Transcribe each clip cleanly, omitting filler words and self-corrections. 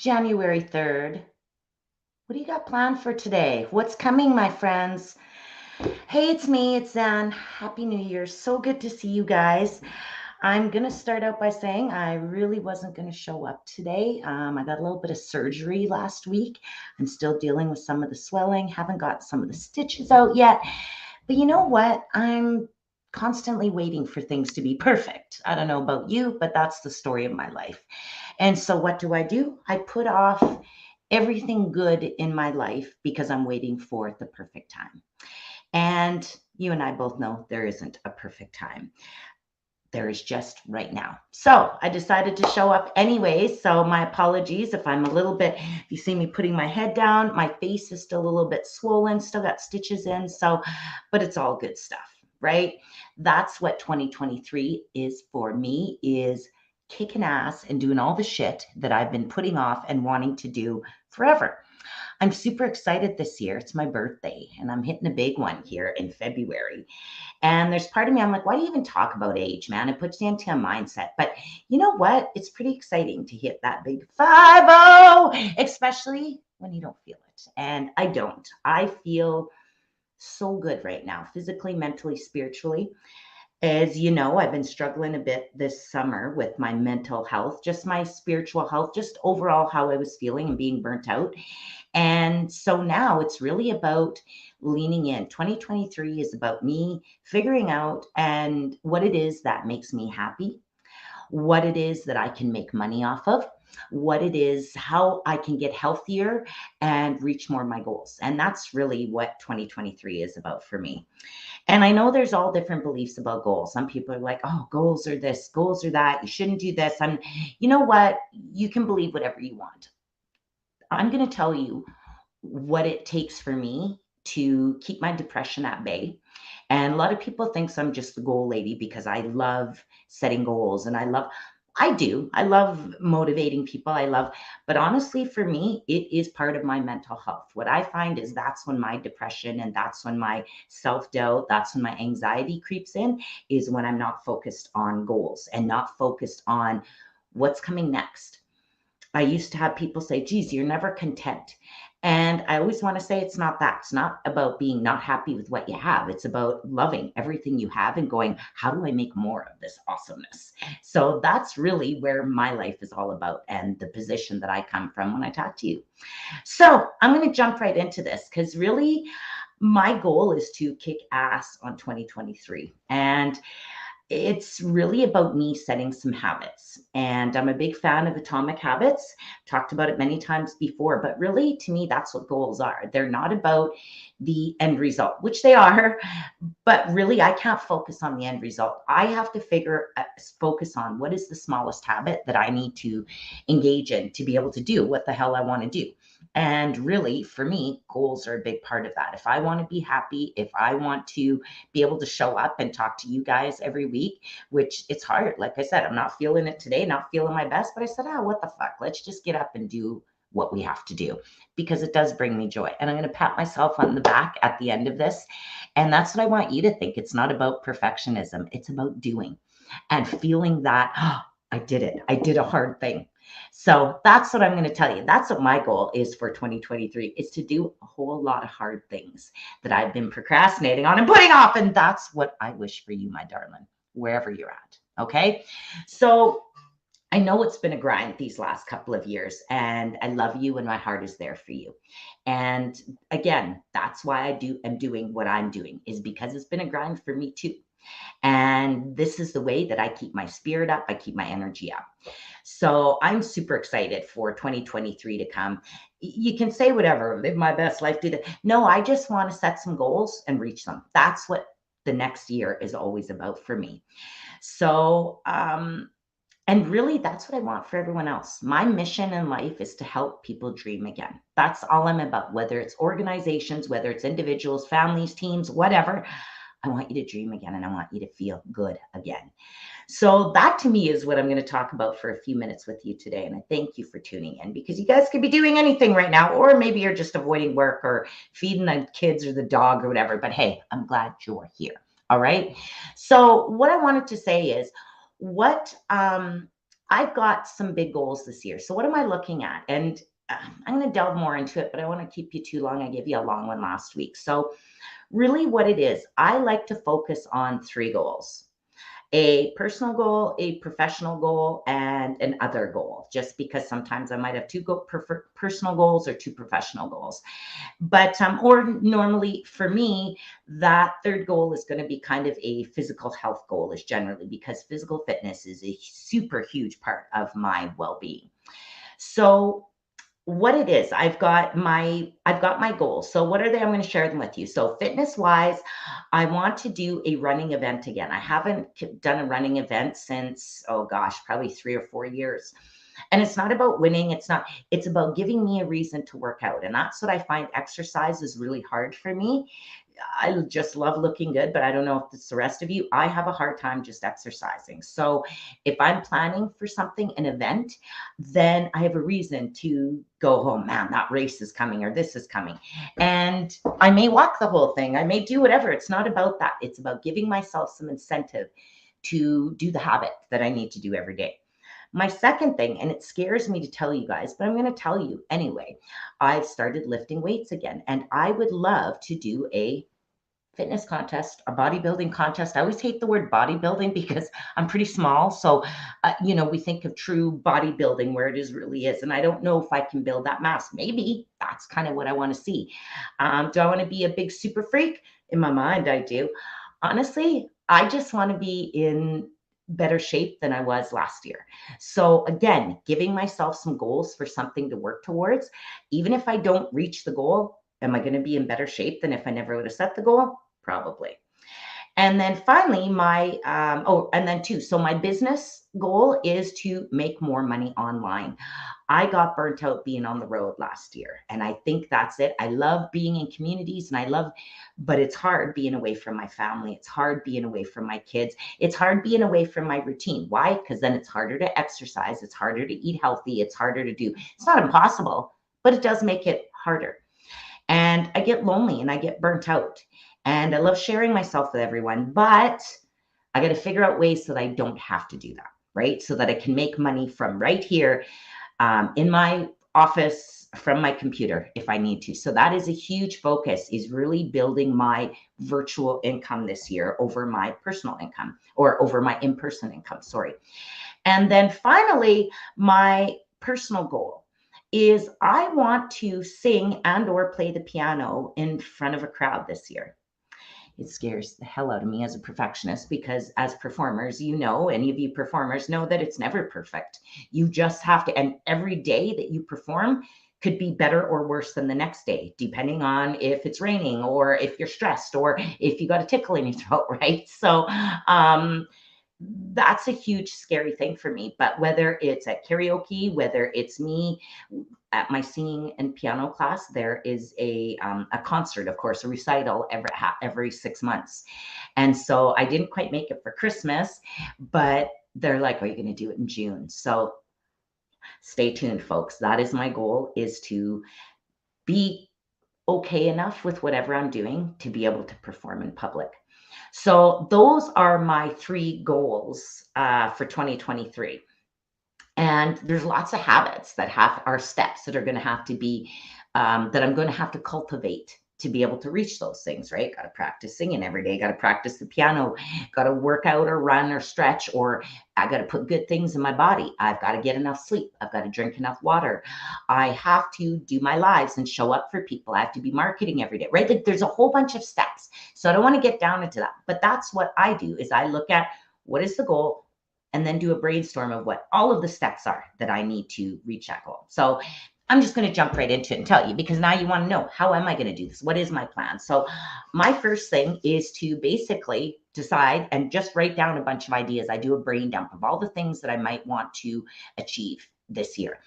January 3rd. What do you got planned for today? What's coming, my friends? Hey, it's me, it's Zan. Happy New Year. So good to see you guys. I'm going to start out by saying I really wasn't going to show up today. I got a little bit of surgery last week. I'm still dealing with some of the swelling, haven't got some of the stitches out yet. But you know what? I'm constantly waiting for things to be perfect. I don't know about you, but that's the story of my life. And so what do? I put off everything good in my life because I'm waiting for the perfect time. And you and I both know there isn't a perfect time. There is just right now. So I decided to show up anyways. So my apologies if I'm a little bit, if you see me putting my head down, my face is still a little bit swollen, still got stitches in. So, but it's all good stuff, right? That's what 2023 is for me, is kicking ass and doing all the shit that I've been putting off and wanting to do forever. I'm super excited this year. It's my birthday and I'm hitting a big one here in February. And there's part of me, I'm like, why do you even talk about age, man? It puts you into a mindset. But you know what? It's pretty exciting to hit that big 50, especially when you don't feel it. And I don't. I feel so good right now, physically, mentally, spiritually. As you know, I've been struggling a bit this summer with my mental health, just my spiritual health, just overall how I was feeling and being burnt out. And so now it's really about leaning in. 2023 is about me figuring out and what it is that makes me happy, what it is that I can make money off of, what it is, how I can get healthier and reach more of my goals. And that's really what 2023 is about for me. And I know there's all different beliefs about goals. Some people are like, oh, goals are this, goals are that. You shouldn't do this. And you know what? You can believe whatever you want. I'm going to tell you what it takes for me to keep my depression at bay. And a lot of people think I'm just the goal lady because I love setting goals and I do. I love motivating people. But honestly, for me, it is part of my mental health. What I find is that's when my depression and that's when my self doubt, that's when my anxiety creeps in, is when I'm not focused on goals and not focused on what's coming next. I used to have people say, geez, you're never content. And I always want to say it's not that. It's not about being not happy with what you have. It's about loving everything you have and going, how do I make more of this awesomeness? So that's really where my life is all about and the position that I come from when I talk to you. So I'm going to jump right into this because really my goal is to kick ass on 2023. And it's really about me setting some habits. And I'm a big fan of Atomic Habits. Talked about it many times before, but really to me, that's what goals are. They're not about the end result, which they are, but really I can't focus on the end result. I have to focus on what is the smallest habit that I need to engage in to be able to do what the hell I want to do. And really, for me, goals are a big part of that. If I want to be happy, if I want to be able to show up and talk to you guys every week, which it's hard. Like I said, I'm not feeling it today, not feeling my best, but I said, what the fuck? Let's just get up and do what we have to do because it does bring me joy. And I'm going to pat myself on the back at the end of this. And that's what I want you to think. It's not about perfectionism, it's about doing and feeling that, oh, I did it. I did a hard thing. So that's what I'm going to tell you. That's what my goal is for 2023 is to do a whole lot of hard things that I've been procrastinating on and putting off. And that's what I wish for you, my darling, wherever you're at. Okay. So I know it's been a grind these last couple of years, and I love you, and my heart is there for you. And again, that's why I'm doing what I'm doing, is because it's been a grind for me too. And this is the way that I keep my spirit up, I keep my energy up. So I'm super excited for 2023 to come. You can say whatever, live my best life, do that. No, I just want to set some goals and reach them. That's what the next year is always about for me. So, and really, that's what I want for everyone else. My mission in life is to help people dream again. That's all I'm about, whether it's organizations, whether it's individuals, families, teams, whatever. I want you to dream again and I want you to feel good again. So that to me is what I'm going to talk about for a few minutes with you today. And I thank you for tuning in because you guys could be doing anything right now, or maybe you're just avoiding work or feeding the kids or the dog or whatever. But hey, I'm glad you're here. All right. So what I wanted to say is what I I've got some big goals this year. So what am I looking at? And I'm going to delve more into it, but I want to keep you too long. I gave you a long one last week. So really what it is, I like to focus on three goals: a personal goal, a professional goal, and an other goal, just because sometimes I might have two personal goals or two professional goals. But, or normally for me, that third goal is going to be kind of a physical health goal, is generally because physical fitness is a super huge part of my well being. So, what it is, I've got my goals. So what are they? I'm going to share them with you. So fitness wise, I want to do a running event again. I haven't done a running event since, oh gosh, probably 3 or 4 years. And it's not about winning. It's about giving me a reason to work out. And that's what I find exercise is really hard for me. I just love looking good, but I don't know if it's the rest of you. I have a hard time just exercising. So if I'm planning for something, an event, then I have a reason to go home. Man, that race is coming or this is coming. And I may walk the whole thing. I may do whatever. It's not about that. It's about giving myself some incentive to do the habit that I need to do every day. My second thing, and it scares me to tell you guys, but I'm going to tell you anyway, I've started lifting weights again, and I would love to do a fitness contest, a bodybuilding contest. I always hate the word bodybuilding because I'm pretty small. So, we think of true bodybuilding where it is really is. And I don't know if I can build that mass. Maybe that's kind of what I want to see. Do I want to be a big super freak? In my mind, I do. Honestly, I just want to be in better shape than I was last year. So again, giving myself some goals for something to work towards, even if I don't reach the goal, am I going to be in better shape than if I never would have set the goal? Probably. And then finally, and then two. So my business goal is to make more money online. I got burnt out being on the road last year. And I think that's it. I love being in communities but it's hard being away from my family. It's hard being away from my kids. It's hard being away from my routine. Why? Because then it's harder to exercise. It's harder to eat healthy. It's harder to do. It's not impossible, but it does make it harder. And I get lonely and I get burnt out. And I love sharing myself with everyone, but I got to figure out ways so that I don't have to do that, right? So that I can make money from right here in my office from my computer if I need to. So that is a huge focus, is really building my virtual income this year over my personal income, or over my in-person income, sorry. And then finally, my personal goal is I want to sing and or play the piano in front of a crowd this year. It scares the hell out of me as a perfectionist because as performers, any of you performers know that it's never perfect. You just have to, and every day that you perform could be better or worse than the next day, depending on if it's raining or if you're stressed or if you got a tickle in your throat, right? So, that's a huge scary thing for me. But whether it's at karaoke, whether it's me at my singing and piano class, there is a concert, of course, a recital every 6 months. And so I didn't quite make it for Christmas, but they're like, are you going to do it in June? So stay tuned, folks. That is my goal, is to be okay enough with whatever I'm doing to be able to perform in public. So those are my three goals for 2023. And there's lots of habits that are steps that are going to have to be, that I'm going to have to cultivate to be able to reach those things, right? Got to practice singing every day, got to practice the piano, got to work out or run or stretch, or I got to put good things in my body. I've got to get enough sleep. I've got to drink enough water. I have to do my lives and show up for people. I have to be marketing every day, right? Like there's a whole bunch of steps. So I don't want to get down into that, but that's what I do, is I look at what is the goal and then do a brainstorm of what all of the steps are that I need to reach that goal. So I'm just going to jump right into it and tell you, because now you want to know, how am I going to do this? What is my plan? So my first thing is to basically decide and just write down a bunch of ideas. I do a brain dump of all the things that I might want to achieve this year.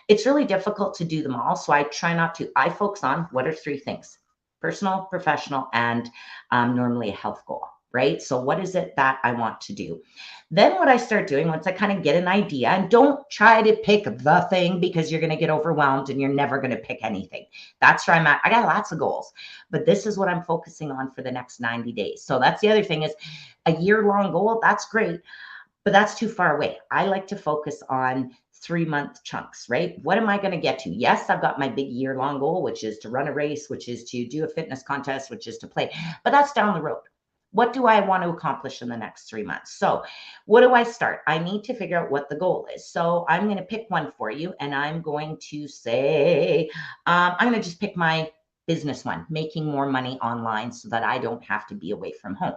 It's really difficult to do them all, so I try not to. I focus on what are three things: personal, professional, and normally a health goal, right? So what is it that I want to do? Then what I start doing, once I kind of get an idea, and don't try to pick the thing because you're going to get overwhelmed and you're never going to pick anything. That's where I'm at. I got lots of goals, but this is what I'm focusing on for the next 90 days. So that's the other thing, is a year-long goal. That's great. but that's too far away. I like to focus on 3-month chunks, right? What am I going to get to? Yes, I've got my big year-long goal, which is to run a race, which is to do a fitness contest, which is to play, but that's down the road. What do I want to accomplish in the next 3 months? So, what do I start? I need to figure out what the goal is. So, I'm going to pick one for you, and I'm going to say, I'm going to just pick my business one, making more money online so that I don't have to be away from home.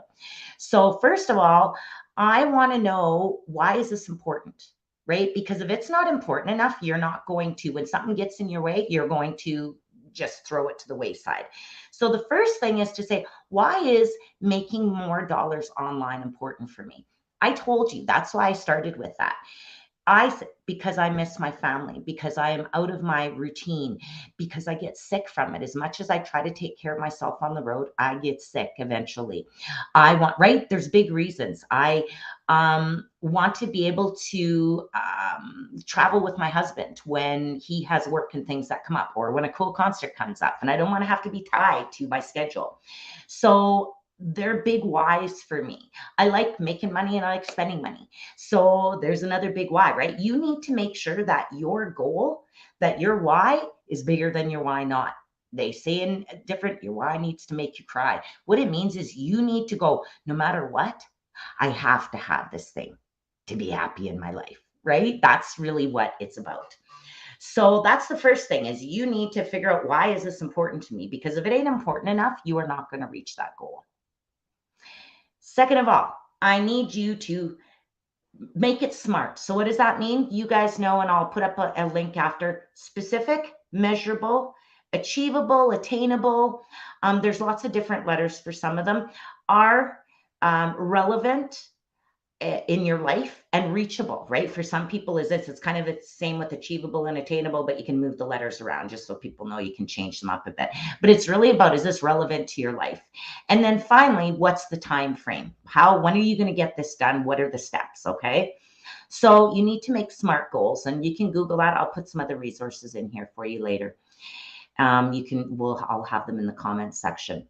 So, first of all, I want to know, why is this important? Right? Because if it's not important enough, you're not going to, when something gets in your way, you're going to just throw it to the wayside. So the first thing is to say, why is making more dollars online important for me? I told you, that's why I started with that. Because I miss my family, because I am out of my routine, because I get sick from it. As much as I try to take care of myself on the road, I get sick eventually. I want, right? There's big reasons. I want to be able to travel with my husband when he has work and things that come up, or when a cool concert comes up, and I don't want to have to be tied to my schedule. So they're big whys for me. I like making money and I like spending money. So there's another big why, right? You need to make sure that your goal, that your why is bigger than your why not. They say in different, your why needs to make you cry. What it means is you need to go, no matter what, I have to have this thing to be happy in my life, right? That's really what it's about. So that's the first thing, is you need to figure out, why is this important to me? Because if it ain't important enough, you are not going to reach that goal. Second of all, I need you to make it smart. So what does that mean? You guys know, and I'll put up a link after. Specific, measurable, achievable, attainable. There's lots of different letters for some of them. Are relevant in your life, and reachable, right? For some people is this, it's kind of the same with achievable and attainable, but you can move the letters around just so people know, you can change them up a bit. But it's really about, is this relevant to your life? And then finally, what's the time frame? When are you going to get this done? What are the steps? Okay. So you need to make SMART goals, and you can Google that. I'll put some other resources in here for you later. I'll have them in the comments section.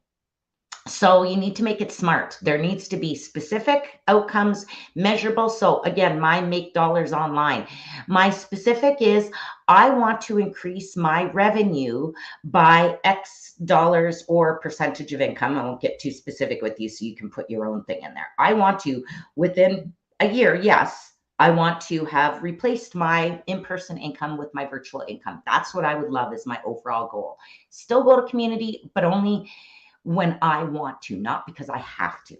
So you need to make it smart. There needs to be specific outcomes, measurable. So again, my make dollars online. My specific is, I want to increase my revenue by X dollars or percentage of income. I won't get too specific with you, so you can put your own thing in there. I want to, within a year, yes, I want to have replaced my in-person income with my virtual income. That's what I would love as my overall goal. Still go to community, but only when I want to, not because I have to.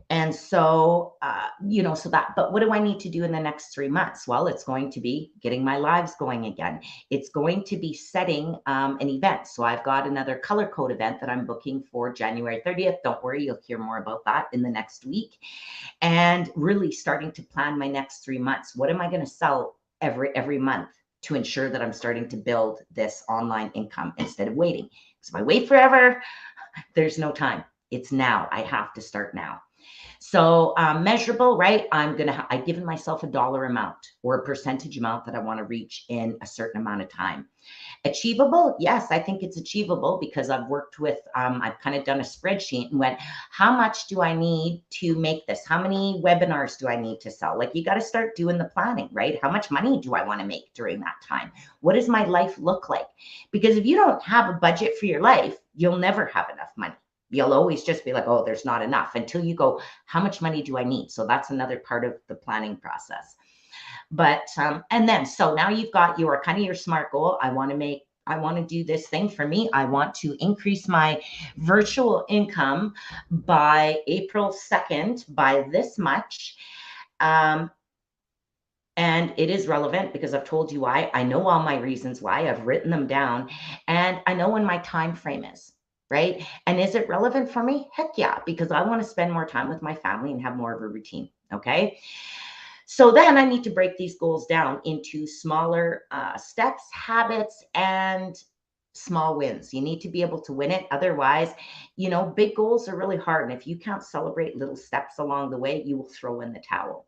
And so, but what do I need to do in the next 3 months? Well, it's going to be getting my lives going again. It's going to be setting an event. So I've got another color code event that I'm booking for January 30th. Don't worry, you'll hear more about that in the next week. And really starting to plan my next 3 months. What am I going to sell every month to ensure that I'm starting to build this online income instead of waiting? Because if I wait forever, there's no time. It's now. I have to start now. So measurable, right? I've given myself a dollar amount or a percentage amount that I want to reach in a certain amount of time. Achievable, yes, I think it's achievable, because I've worked with, I've kind of done a spreadsheet and went, how much do I need to make this? How many webinars do I need to sell? Like, you got to start doing the planning, right? How much money do I want to make during that time? What does my life look like? Because if you don't have a budget for your life, you'll never have enough money. You'll always just be like, oh, there's not enough, until you go, how much money do I need? So that's another part of the planning process. But, and then, so now you've got your kind of your SMART goal. I want to do this thing for me. I want to increase my virtual income by April 2nd by this much. And it is relevant because I've told you why. I know all my reasons why. I've written them down, and I know when my time frame is. Right? And is it relevant for me? Heck yeah, because I want to spend more time with my family and have more of a routine. Okay. So then I need to break these goals down into smaller steps, habits, and small wins. You need to be able to win it. Otherwise, big goals are really hard. And if you can't celebrate little steps along the way, you will throw in the towel.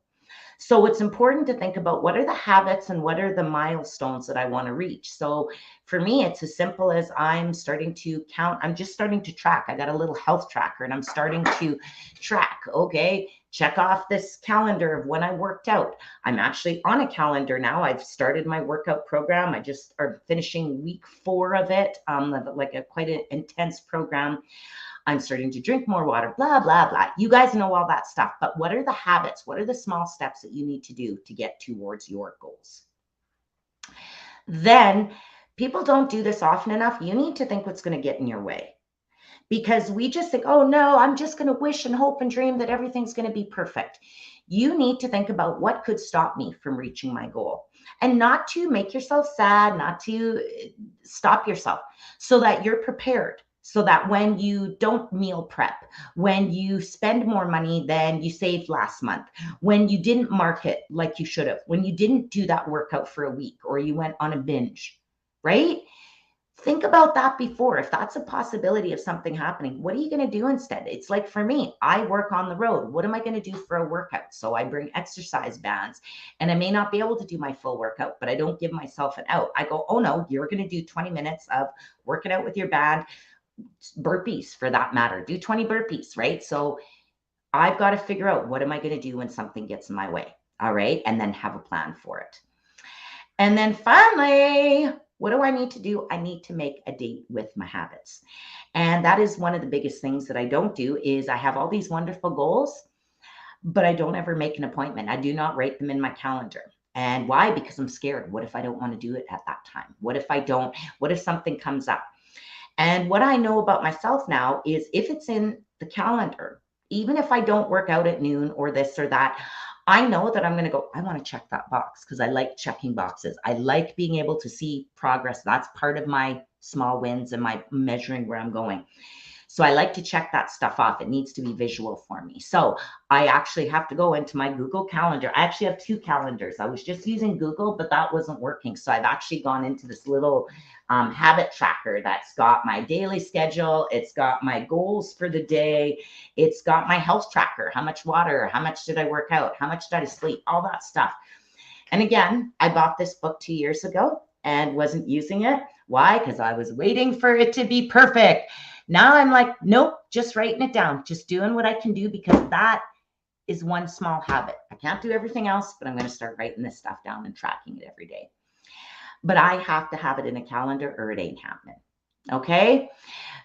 So it's important to think about, what are the habits and what are the milestones that I want to reach. So for me, it's as simple as, I'm starting to count. I'm just starting to track. I got a little health tracker, and I'm starting to track. Okay, check off this calendar of when I worked out. I'm actually on a calendar now. I've started my workout program. I just are finishing week 4 of it, like a quite an intense program. I'm starting to drink more water, blah, blah, blah. You guys know all that stuff. But what are the habits? What are the small steps that you need to do to get towards your goals? Then people don't do this often enough. You need to think what's going to get in your way, because we just think, oh no, I'm just going to wish and hope and dream that everything's going to be perfect. You need to think about what could stop me from reaching my goal, and not to make yourself sad, not to stop yourself, so that you're prepared. So that when you don't meal prep, when you spend more money than you saved last month, when you didn't market like you should have, when you didn't do that workout for a week or you went on a binge, right? Think about that before. If that's a possibility of something happening, what are you going to do instead? It's like for me, I work on the road. What am I going to do for a workout? So I bring exercise bands, and I may not be able to do my full workout, but I don't give myself an out. I go, oh no, you're going to do 20 minutes of working out with your band, burpees for that matter. Do 20 burpees, right? So I've got to figure out, what am I going to do when something gets in my way? All right. And then have a plan for it. And then finally, what do I need to do? I need to make a date with my habits. And that is one of the biggest things that I don't do. Is I have all these wonderful goals, but I don't ever make an appointment. I do not write them in my calendar. And why? Because I'm scared. What if I don't want to do it at that time? What if I don't? What if something comes up? And what I know about myself now is, if it's in the calendar, even if I don't work out at noon or this or that, I know that I'm going to go, I want to check that box, because I like checking boxes. I like being able to see progress. That's part of my small wins and my measuring where I'm going. So I like to check that stuff off. It needs to be visual for me. So I actually have to go into my Google Calendar. I actually have 2 calendars. I was just using Google, but that wasn't working. So I've actually gone into this little habit tracker that's got my daily schedule. It's got my goals for the day. It's got my health tracker. How much water? How much did I work out? How much did I sleep? All that stuff. And again, I bought this book 2 years ago and wasn't using it. Why? Because I was waiting for it to be perfect. Now I'm like, nope, just writing it down, just doing what I can do, because that is one small habit. I can't do everything else, but I'm going to start writing this stuff down and tracking it every day. But I have to have it in a calendar or it ain't happening. Okay.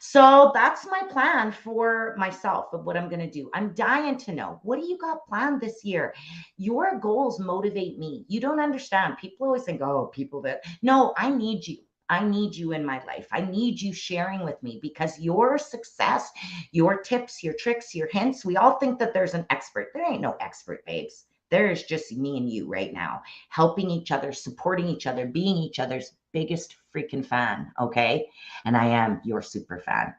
So that's my plan for myself of what I'm going to do. I'm dying to know, what do you got planned this year? Your goals motivate me. You don't understand. People always think, oh, people that, no, I need you. I need you in my life. I need you sharing with me, because your success, your tips, your tricks, your hints, we all think that there's an expert. There ain't no expert, babes. There is just me and you right now, helping each other, supporting each other, being each other's biggest freaking fan. Okay. And I am your super fan.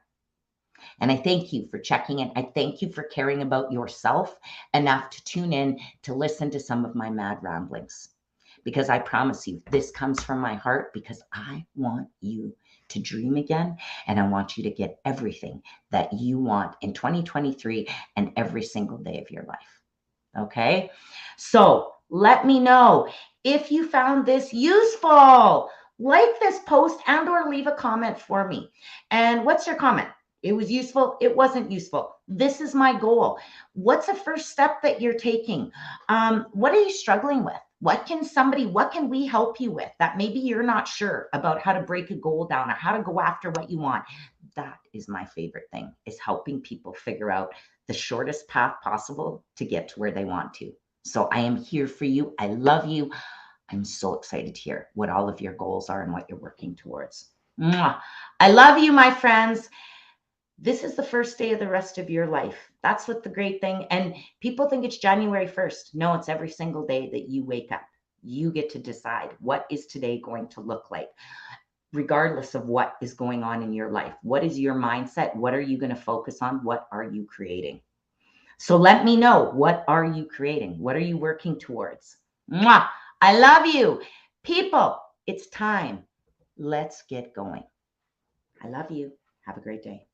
And I thank you for checking in. I thank you for caring about yourself enough to tune in to listen to some of my mad ramblings. Because I promise you, this comes from my heart, because I want you to dream again. And I want you to get everything that you want in 2023 and every single day of your life. Okay. So let me know if you found this useful. Like this post and or leave a comment for me. And what's your comment? It was useful. It wasn't useful. This is my goal. What's the first step that you're taking? What are you struggling with? What can we help you with that maybe you're not sure about, how to break a goal down or how to go after what you want? That is my favorite thing, is helping people figure out the shortest path possible to get to where they want to. So I am here for you. I love you. I'm so excited to hear what all of your goals are and what you're working towards. Mwah. I love you, my friends. This is the first day of the rest of your life. That's what the great thing. And people think it's January 1st. No, it's every single day that you wake up. You get to decide, what is today going to look like, regardless of what is going on in your life. What is your mindset? What are you going to focus on? What are you creating? So let me know, what are you creating? What are you working towards? Mwah! I love you. People, it's time. Let's get going. I love you. Have a great day.